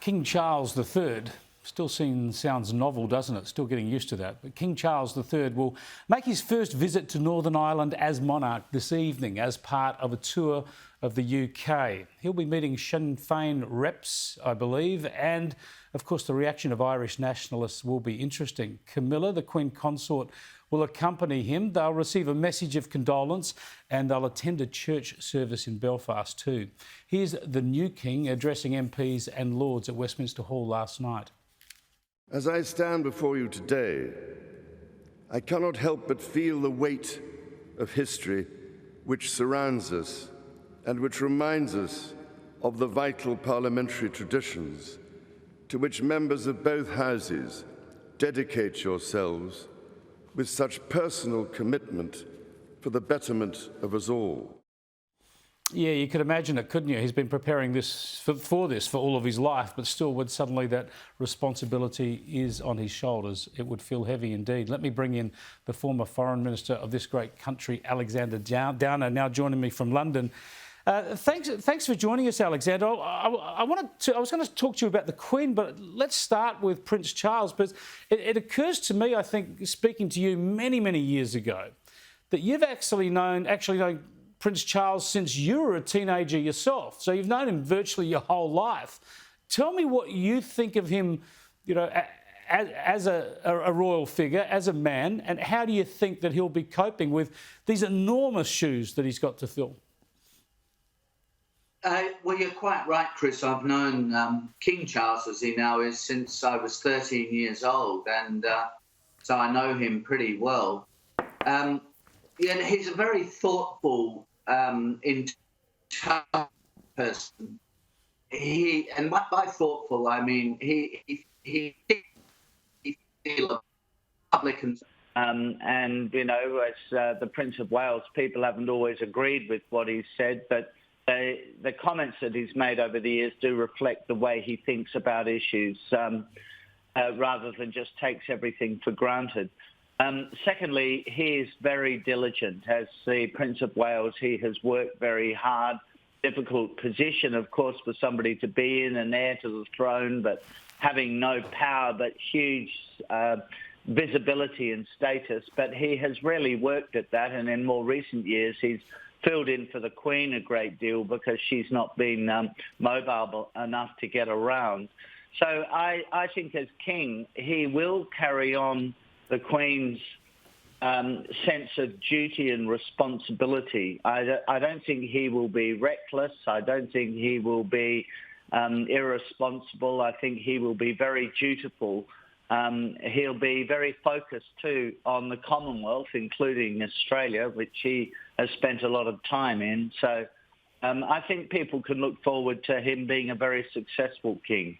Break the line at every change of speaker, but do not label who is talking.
King Charles III still sounds novel, doesn't it? Still getting used to that. But King Charles III will make his first visit to Northern Ireland as monarch this evening as part of a tour of the UK. He'll be meeting Sinn Féin reps, I believe, and of course the reaction of Irish nationalists will be interesting. Camilla, the Queen Consort, will accompany him. They'll receive a message of condolence and they'll attend a church service in Belfast too. Here's the new King addressing MPs and Lords at Westminster Hall last night.
As I stand before you today, I cannot help but feel the weight of history which surrounds us and which reminds us of the vital parliamentary traditions to which members of both houses dedicate yourselves with such personal commitment for the betterment of us all.
Yeah, you could imagine it, couldn't you? He's been preparing this for all of his life, but still, when suddenly that responsibility is on his shoulders, it would feel heavy indeed. Let me bring in the former Foreign Minister of this great country, Alexander Downer, now joining me from London. Thanks for joining us, Alexander. I was going to talk to you about the Queen, but let's start with Prince Charles, because it occurs to me, I think, speaking to you many years ago, that you've actually known Prince Charles since you were a teenager yourself. So you've known him virtually your whole life. Tell me what you think of him, you know, as a royal figure, as a man, and how do you think that he'll be coping with these enormous shoes that he's got to fill?
Well, you're quite right, Chris. I've known King Charles, as he now is, since I was 13 years old, and so I know him pretty well. Yeah, he's a very thoughtful, intelligent person. And by thoughtful, I mean he Republicans. And you know, as the Prince of Wales, people haven't always agreed with what he's said, but the comments that he's made over the years do reflect the way he thinks about issues, rather than just takes everything for granted. Secondly, he is very diligent. As the Prince of Wales, he has worked very hard. Difficult position, of course, for somebody to be in, an heir to the throne, but having no power, but huge visibility and status. But he has really worked at that, and in more recent years, he's filled in for the Queen a great deal because she's not been mobile enough to get around. So I think as King, he will carry on the Queen's sense of duty and responsibility. I don't think he will be reckless. I don't think he will be irresponsible. I think he will be very dutiful. He'll be very focused too on the Commonwealth, including Australia, which he has spent a lot of time in. So I think people can look forward to him being a very successful king.